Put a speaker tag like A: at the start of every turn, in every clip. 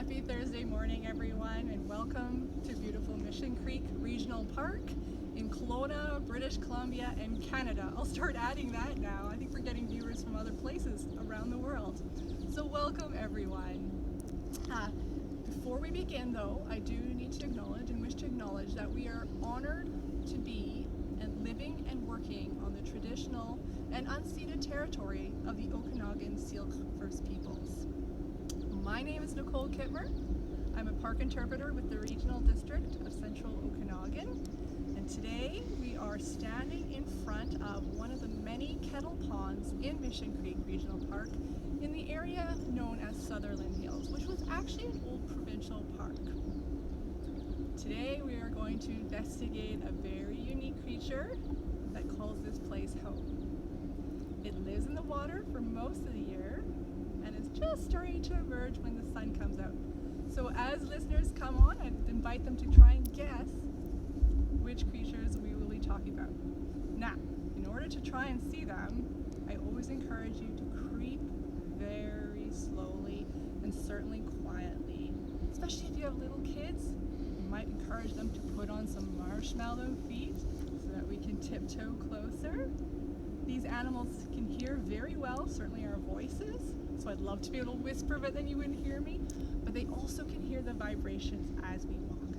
A: Happy Thursday morning, everyone, and welcome to beautiful Mission Creek Regional Park in Kelowna, British Columbia, and Canada. I'll start adding that now. I think we're getting viewers from other places around the world. So welcome, everyone. Before we begin, though, I do need to acknowledge and wish to acknowledge that we are honored to be and living and working on the traditional and unceded territory of the Okanagan Syilx First Peoples. My name is Nicole Kittmer. I'm a park interpreter with the Regional District of Central Okanagan, and today we are standing in front of one of the many kettle ponds in Mission Creek Regional Park in the area known as Sutherland Hills, which was actually an old provincial park. Today we are going to investigate a very unique creature that calls this place home. It lives in the water for most of the year and is just starting to emerge when the sun comes out. So as listeners come on, I invite them to try and guess which creatures we will be talking about. Now, in order to try and see them, I always encourage you to creep very slowly and certainly quietly. Especially if you have little kids, you might encourage them to put on some marshmallow feet so that we can tiptoe closer. These animals can hear very well, certainly our voices, so I'd love to be able to whisper, but then you wouldn't hear me. But they also can hear the vibrations as we walk.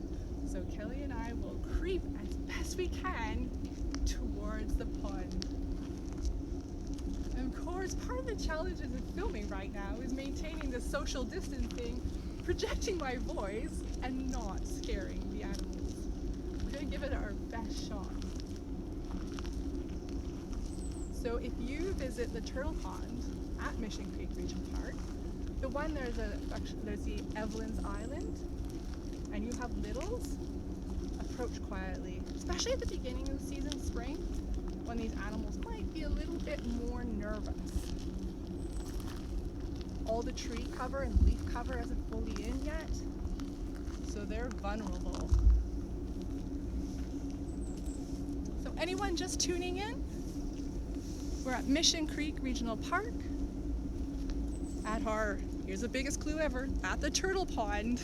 A: So Kelly and I will creep as best we can towards the pond. And of course, part of the challenges of filming right now is maintaining the social distancing, projecting my voice, and not scaring the animals. We're going to give it our best shot. So if you visit the turtle pond at Mission Creek Regional Park, the one there's the Evelyn's Island, and you have littles, approach quietly, especially at the beginning of the season, spring, when these animals might be a little bit more nervous. All the tree cover and leaf cover isn't fully in yet, so they're vulnerable. So anyone just tuning in? We're at Mission Creek Regional Park at our, here's the biggest clue ever, at the turtle pond,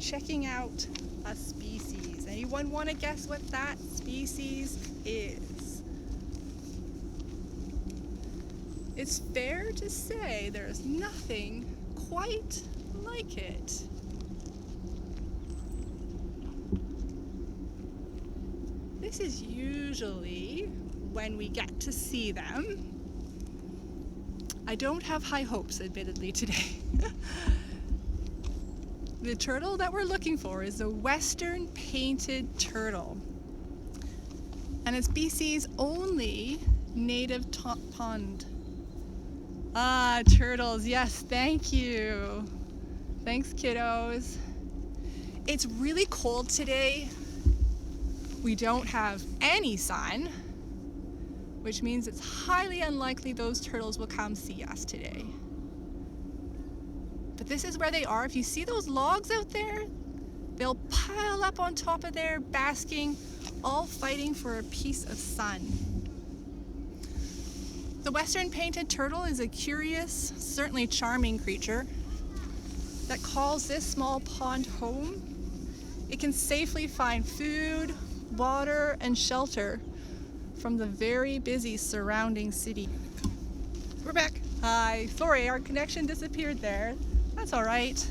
A: checking out a species. Anyone want to guess what that species is? It's fair to say there's nothing quite like it. This is usually when we get to see them. I don't have high hopes, admittedly, today. The turtle that we're looking for is the western painted turtle, and it's BC's only native pond. Ah, turtles, yes, thank you. Thanks, kiddos. It's really cold today. We don't have any sun, which means it's highly unlikely those turtles will come see us today. But this is where they are. If you see those logs out there, they'll pile up on top of there, basking, all fighting for a piece of sun. The western painted turtle is a curious, certainly charming creature that calls this small pond home. It can safely find food, water, and shelter from the very busy surrounding city. We're back. Hi, sorry, our connection disappeared there. That's all right.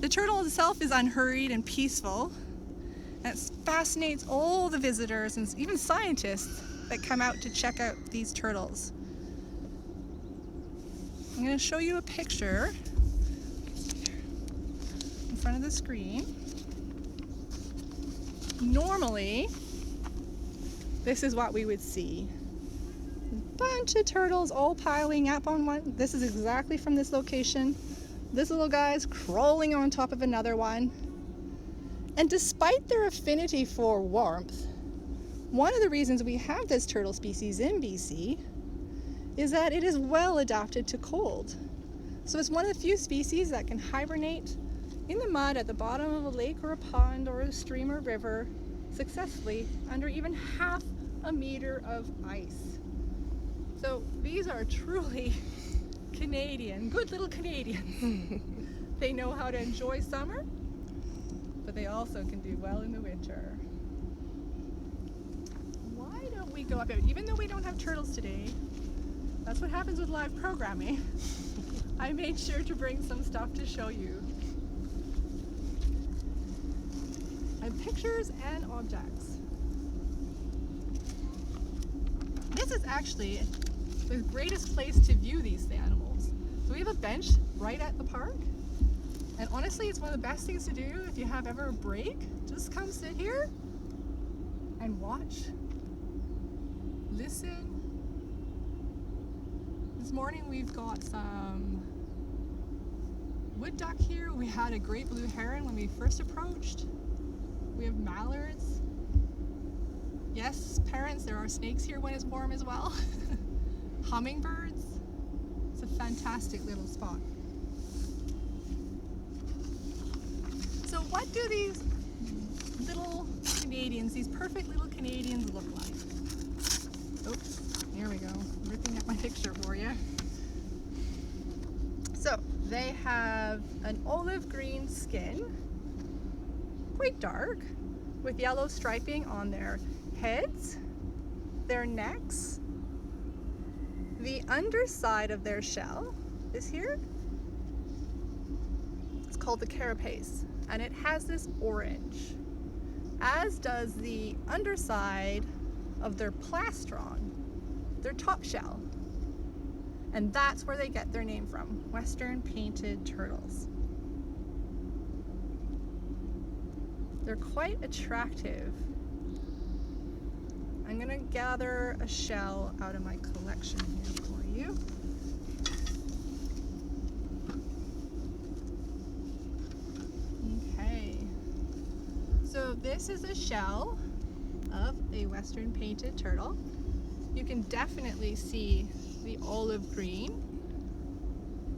A: The turtle itself is unhurried and peaceful, and it fascinates all the visitors and even scientists that come out to check out these turtles. I'm going to show you a picture in front of the screen. Normally, this is what we would see. A bunch of turtles all piling up on one. This is exactly from this location. This little guy's crawling on top of another one. And despite their affinity for warmth, one of the reasons we have this turtle species in BC is that it is well adapted to cold. So it's one of the few species that can hibernate in the mud at the bottom of a lake or a pond or a stream or river successfully under even half a meter of ice. So these are truly Canadian, good little Canadians. They know how to enjoy summer, but they also can do well in the winter. Why don't we go up here? Even though we don't have turtles today, that's what happens with live programming. I made sure to bring some stuff to show you. And pictures and objects. This is actually the greatest place to view these animals. So we have a bench right at the park. And honestly, it's one of the best things to do if you have ever a break. Just come sit here and watch, listen. This morning we've got some wood duck here. We had a great blue heron when we first approached. We have mallards. Yes, parents, there are snakes here when it's warm as well. Hummingbirds. It's a fantastic little spot. So what do these little Canadians, these perfect little Canadians look like? Oops, here we go, ripping up my picture for you. So they have an olive green skin, quite dark, with yellow striping on their heads, their necks. The underside of their shell is here. It's called the carapace, and it has this orange, as does the underside of their plastron, their top shell. And that's where they get their name from, Western painted turtles. They're quite attractive. I'm gonna gather a shell out of my collection here for you. Okay, so this is a shell of a Western painted turtle. You can definitely see the olive green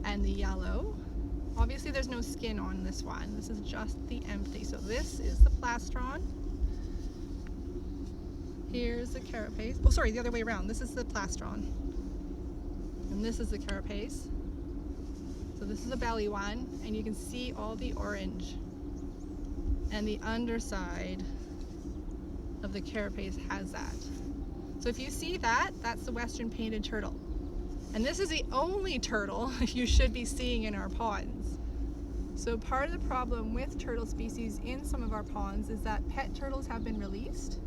A: and the yellow. Obviously there's no skin on this one. This is just the empty. So this is the plastron. Here's the carapace. Oh, sorry, the other way around. This is the plastron. And this is the carapace. So this is the belly one, and you can see all the orange. And the underside of the carapace has that. So if you see that, that's the Western painted turtle. And this is the only turtle you should be seeing in our ponds. So part of the problem with turtle species in some of our ponds is that pet turtles have been released.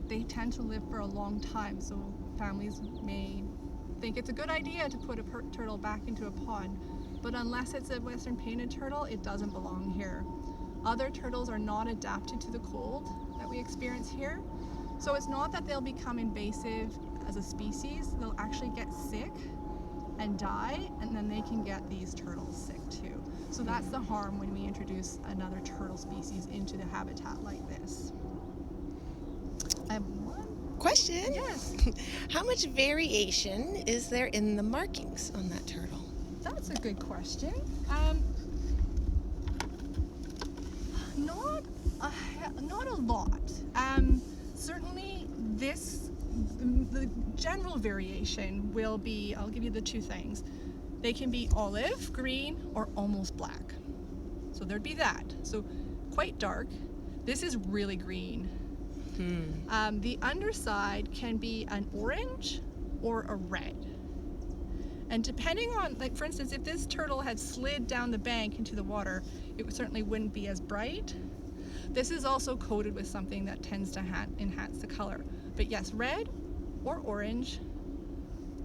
A: They tend to live for a long time, so families may think it's a good idea to put a turtle back into a pond, but unless it's a Western painted turtle, it doesn't belong here. Other turtles are not adapted to the cold that we experience here, so it's not that they'll become invasive as a species, they'll actually get sick and die, and then they can get these turtles sick too. So that's the harm when we introduce another turtle species into the habitat like this. I have one
B: question.
A: Yes.
B: How much variation is there in the markings on that turtle?
A: That's a good question. Not a lot. Certainly the general variation will be, I'll give you the two things. They can be olive, green, or almost black. So there'd be that. So quite dark. This is really green. The underside can be an orange or a red. And depending on, like for instance, if this turtle had slid down the bank into the water, it certainly wouldn't be as bright. This is also coated with something that tends to enhance the color. But yes, red or orange,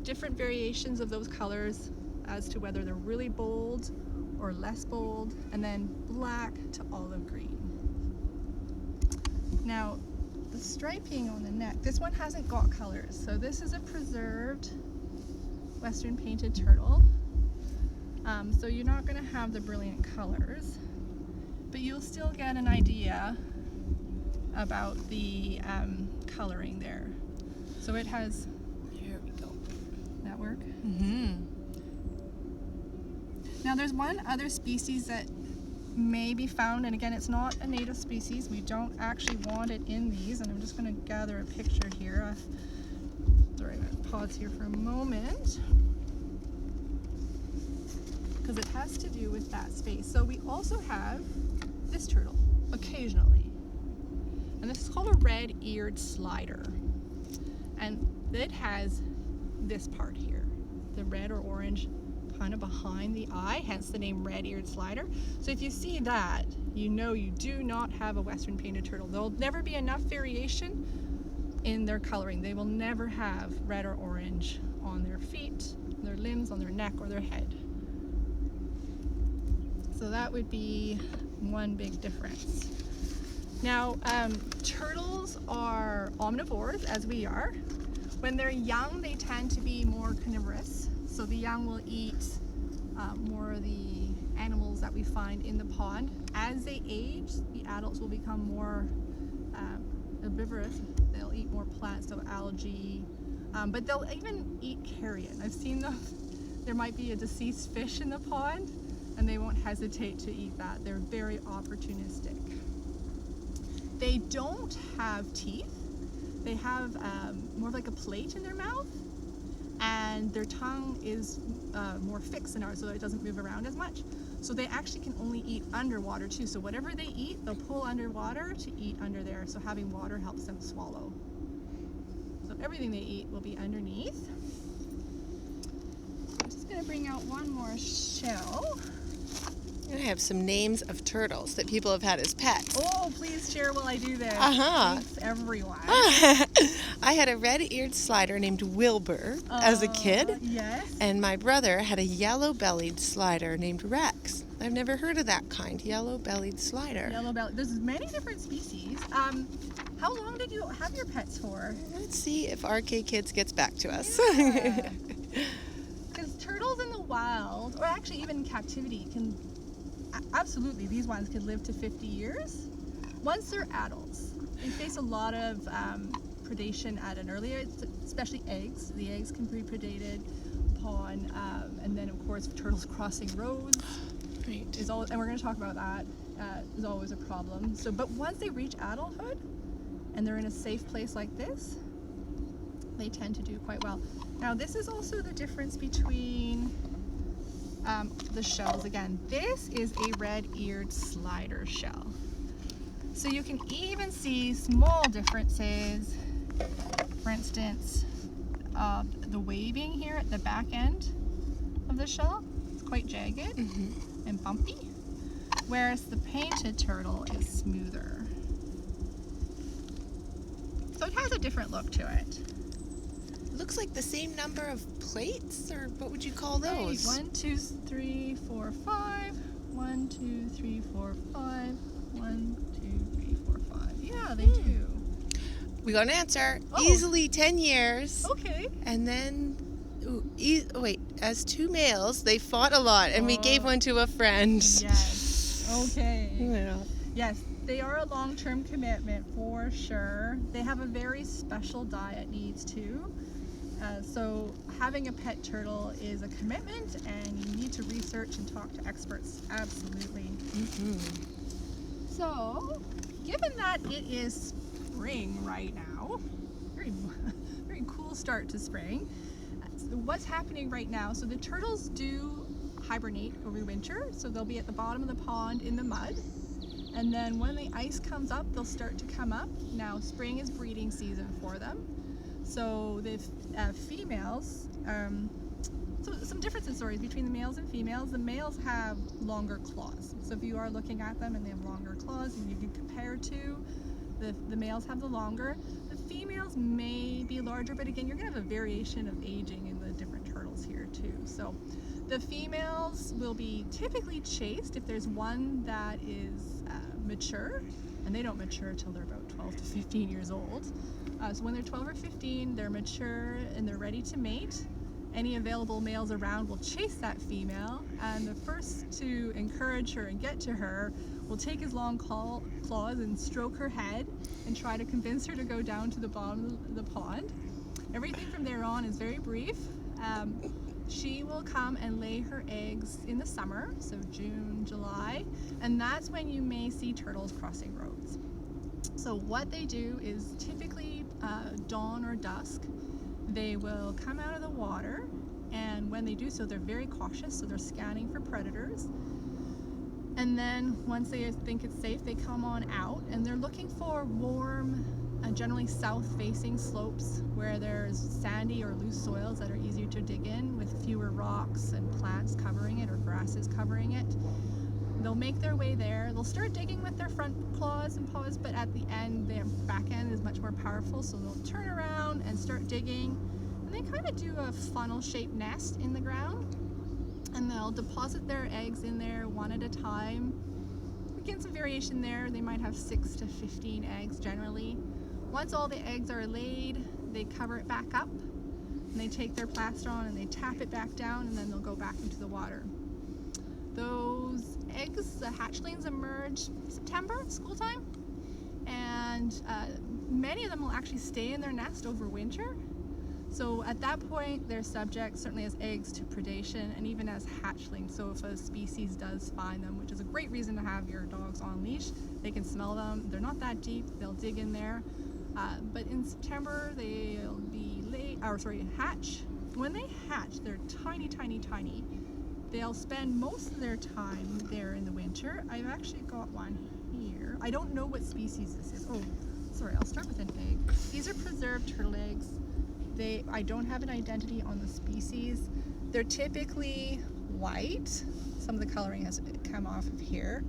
A: different variations of those colors as to whether they're really bold or less bold, and then black to olive green. Now, the striping on the neck, this one hasn't got colors. So this is a preserved Western painted turtle. So you're not going to have the brilliant colors, but you'll still get an idea about the coloring there. So it has,
B: Here we go.
A: that work?
B: Mm-hmm.
A: Now there's one other species that may be found, and again, it's not a native species. We don't actually want it in these, and I'm just going to gather a picture here. Sorry, I'm going to pause here for a moment. has to do with that space. So we also have this turtle occasionally, and this is called a red-eared slider, and it has this part here, the red or orange kind of behind the eye, hence the name red-eared slider. So if you see that, you know you do not have a western painted turtle. There'll never be enough variation in their coloring. They will never have red or orange on their feet, their limbs, on their neck, or their head. So that would be one big difference. Now, turtles are omnivores, as we are. When they're young, they tend to be more carnivorous. So the young will eat more of the animals that we find in the pond. As they age, the adults will become more herbivorous. They'll eat more plants, so algae, but they'll even eat carrion. I've seen them. There might be a deceased fish in the pond, and they won't hesitate to eat that. They're very opportunistic. They don't have teeth. They have more like a plate in their mouth, and their tongue is more fixed than ours, so it doesn't move around as much. So they actually can only eat underwater too. So whatever they eat, they'll pull underwater to eat under there. So having water helps them swallow. So everything they eat will be underneath. I'm just going to bring out one more shell.
B: I have some names of turtles that people have had as pets.
A: Oh, please share while I do this. Thanks, everyone.
B: I had a red-eared slider named Wilbur as a kid.
A: Yes.
B: And my brother had a yellow-bellied slider named Rex. I've never heard of that kind, yellow-bellied slider.
A: Yellow belly. There's many different species. How long did you have your pets for?
B: Let's see if RK Kids gets back to us.
A: Because turtles in the wild, or actually even in captivity, can absolutely, these ones could live to 50 years. Once they're adults, they face a lot of predation at an earlier, especially eggs. The eggs can be predated upon, and then of course turtles crossing roads.
B: Right.
A: Is always, and we're going to talk about that, is always a problem. So, but once they reach adulthood and they're in a safe place like this, they tend to do quite well. Now this is also the difference between the shells. Again, this is a red-eared slider shell. So you can even see small differences. For instance, the waving here at the back end of the shell is quite jagged and bumpy, whereas the painted turtle is smoother. So it has a different look to it.
B: Looks like the same number of plates, or what would you call those?
A: Right. 1, 2, 3, 4, 5. 1, 2, 3, 4, 5. 1, 2, 3, 4, 5. Yeah, they do.
B: We got an answer.
A: Oh.
B: Easily 10 years.
A: Okay.
B: And then, as two males, they fought a lot, and we gave one to a friend.
A: Yes. Okay.
B: Yeah.
A: Yes, they are a long-term commitment for sure. They have a very special diet needs too. So having a pet turtle is a commitment, and you need to research and talk to experts. Absolutely. So, given that it is spring right now, very, very cool start to spring. So what's happening right now? So the turtles do hibernate over winter, so they'll be at the bottom of the pond in the mud. And then when the ice comes up, they'll start to come up. Now, spring is breeding season for them. So the females, so some differences, sorry, between the males and females. The males have longer claws. So if you are looking at them and they have longer claws, and you can compare to, the males have the longer. The females may be larger, but again, you're gonna have a variation of aging in the different turtles here too. So the females will be typically chased if there's one that is mature, and they don't mature until they're about 12 to 15 years old. So when they're 12 or 15, they're mature and they're ready to mate. Any available males around will chase that female, and the first to encourage her and get to her will take his long claws and stroke her head and try to convince her to go down to the bottom of the pond. Everything from there on is very brief. She will come and lay her eggs in the summer, so June, July, and that's when you may see turtles crossing roads. So what they do is typically dawn or dusk, they will come out of the water And when they do so, they're very cautious, so they're scanning for predators. And then once they think it's safe, they come on out and they're looking for warm, generally south-facing slopes where there's sandy or loose soils that are easier to dig in with fewer rocks and plants covering it or grasses covering it. They'll make their way there. They'll start digging with their front claws and paws, but at the end, their back end is much more powerful, so they'll turn around and start digging. And they kind of do a funnel-shaped nest in the ground, and they'll deposit their eggs in there one at a time. Again, some variation there. They might have 6 to 15 eggs generally. Once all the eggs are laid, they cover it back up, and they take their plastron and they tap it back down, and then they'll go back into the water. Those eggs, the hatchlings, emerge September, school time, and many of them will actually stay in their nest over winter. So at that point, they're subject, certainly as eggs, to predation and even as hatchlings. So if a species does find them, which is a great reason to have your dogs on leash, they can smell them. They're not that deep, they'll dig in there. But in September, they'll be hatch. When they hatch, they're tiny, tiny, tiny. They'll spend most of their time there in the winter. I've actually got one here. I don't know what species this is. Oh, sorry, I'll start with an egg. These are preserved turtle eggs. I don't have an identity on the species. They're typically white. Some of the coloring has come off of here.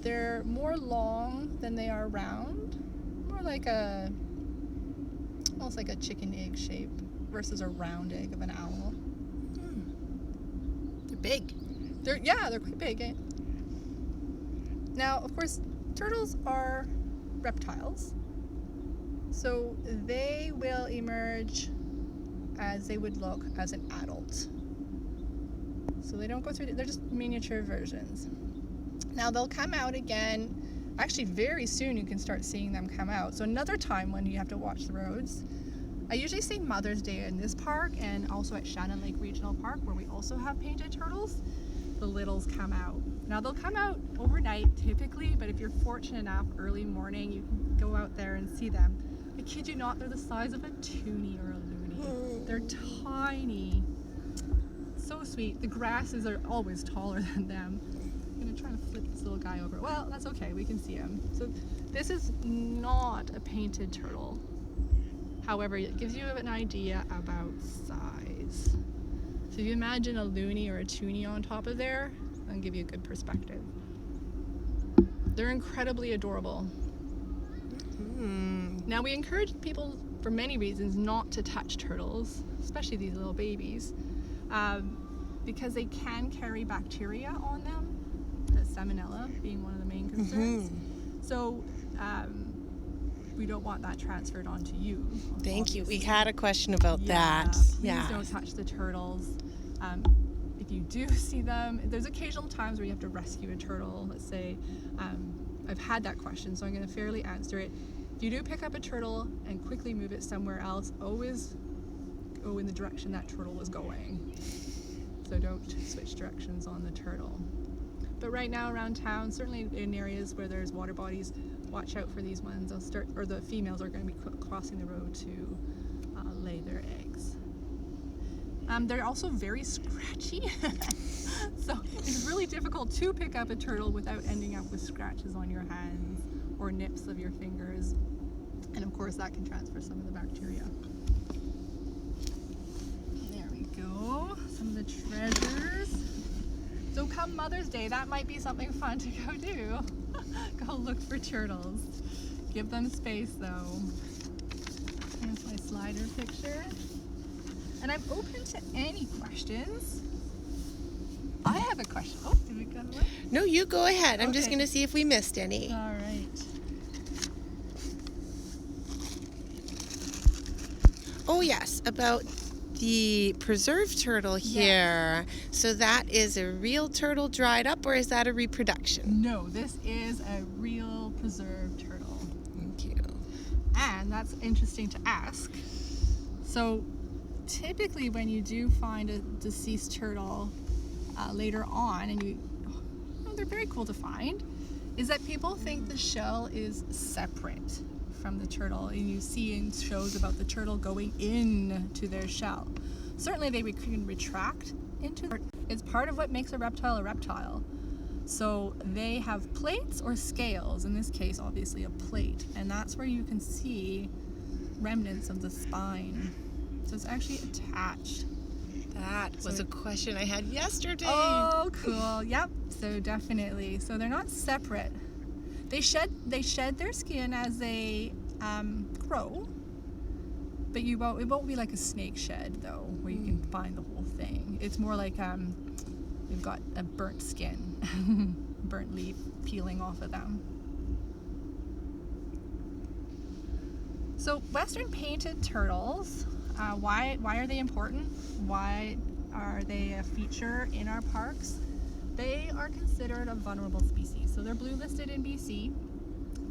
A: They're more long than they are round. More like almost like a chicken egg shape versus a round egg of an owl.
B: Big.
A: They're quite big. Eh? Now, of course, turtles are reptiles, so they will emerge as they would look as an adult. So they don't go through, they're just miniature versions. Now they'll come out again, actually very soon you can start seeing them come out. So another time when you have to watch the roads, I usually see Mother's Day in this park and also at Shannon Lake Regional Park, where we also have painted turtles. The littles come out. Now they'll come out overnight typically, but if you're fortunate enough, early morning, you can go out there and see them. I kid you not, they're the size of a toonie or a loony. They're tiny. So sweet. The grasses are always taller than them. I'm gonna try to flip this little guy over. Well, that's okay, we can see him. So this is not a painted turtle. However, it gives you an idea about size. So if you imagine a loony or a toonie on top of there, that'll give you a good perspective. They're incredibly adorable. Now we encourage people, for many reasons, not to touch turtles, especially these little babies, because they can carry bacteria on them, the salmonella being one of the main concerns. So we don't want that transferred onto you.
B: Thank you. We had a question about that.
A: Please don't touch the turtles. If you do see them, there's occasional times where you have to rescue a turtle. Let's say, I've had that question, so I'm going to fairly answer it. If you do pick up a turtle and quickly move it somewhere else, always go in the direction that turtle was going. So don't switch directions on the turtle. But right now around town, certainly in areas where there's water bodies, watch out for these ones. The females are going to be crossing the road to lay their eggs. They're also very scratchy, so it's really difficult to pick up a turtle without ending up with scratches on your hands or nips of your fingers, and of course that can transfer some of the bacteria. There we go, some of the treasures. So come Mother's Day, that might be something fun to go do. Go look for turtles. Give them space though. Here's my slider picture. And I'm open to any questions. I have a question. Oh, did we go away?
B: No, you go ahead. I'm just going to see if we missed any.
A: All right.
B: Oh, yes, about the preserved turtle here. So that is a real turtle dried up, or is that a reproduction?
A: No, this is a real preserved turtle.
B: Thank you.
A: And that's interesting to ask. So typically when you do find a deceased turtle later on, and they're very cool to find, is that people think the shell is separate from the turtle, and you see in shows about the turtle going into their shell. certainly they can retract into. It's part of what makes a reptile. So they have plates or scales, in this case obviously a plate, and that's where you can see remnants of the spine. So it's actually attached.
B: That was a question I had yesterday.
A: Oh, cool. Yep. So definitely. So they're not separate. They shed their skin as they grow, but it won't be like a snake shed though, where you can find the whole thing. It's more like we've got a burnt skin, burnt leaf peeling off of them. So Western painted turtles, why are they important? Why are they a feature in our parks? They are considered a vulnerable species. So they're blue listed in BC.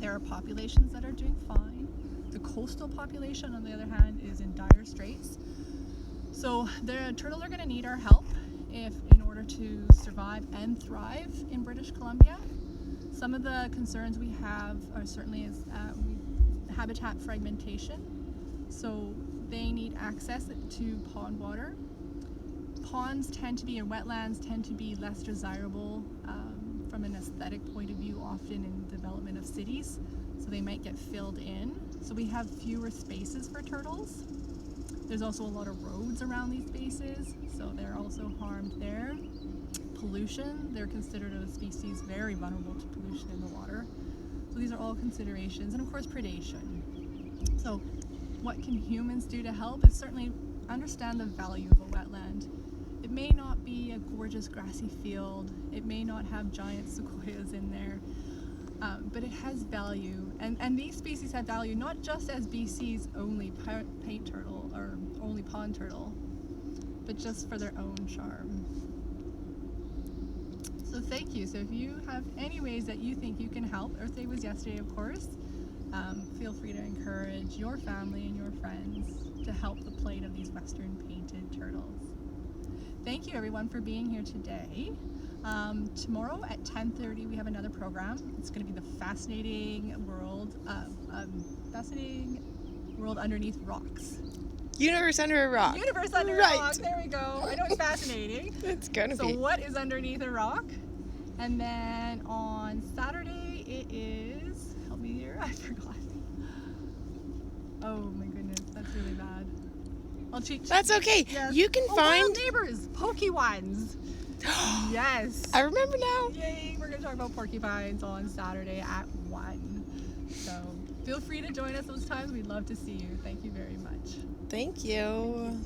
A: There are populations that are doing fine. The coastal population, on the other hand, is in dire straits. So the turtles are going to need our help in order to survive and thrive in British Columbia. Some of the concerns we have are certainly habitat fragmentation. So they need access to pond water. Ponds tend to be, and wetlands tend to be less desirable from an aesthetic point of view, often in development of cities. So they might get filled in. So we have fewer spaces for turtles. There's also a lot of roads around these spaces, so they're also harmed there. Pollution, they're considered a species very vulnerable to pollution in the water. So these are all considerations, and of course predation. So what can humans do to help is certainly understand the value of a wetland. It may not be a gorgeous grassy field, it may not have giant sequoias in there, but it has value. And these species have value not just as BC's only paint turtle or only pond turtle, but just for their own charm. So thank you. So if you have any ways that you think you can help, Earth Day was yesterday of course, feel free to encourage your family and your friends to help the plight of these Western painted turtles. Thank you everyone for being here today. Tomorrow at 10:30 we have another program. It's going to be the fascinating world underneath rocks.
B: Universe under a rock.
A: Universe under a rock. There we go. I know it's fascinating.
B: It's going to be.
A: So what is underneath a rock? And then on Saturday it is, help me here, I forgot. Oh my goodness, that's really bad. I'll cheat.
B: That's okay.
A: Yes.
B: You can find
A: Wild neighbors, porcupines. Yes.
B: I remember now.
A: Yay, we're going to talk about porcupines on Saturday at 1. So feel free to join us those times. We'd love to see you. Thank you very much.
B: Thank you.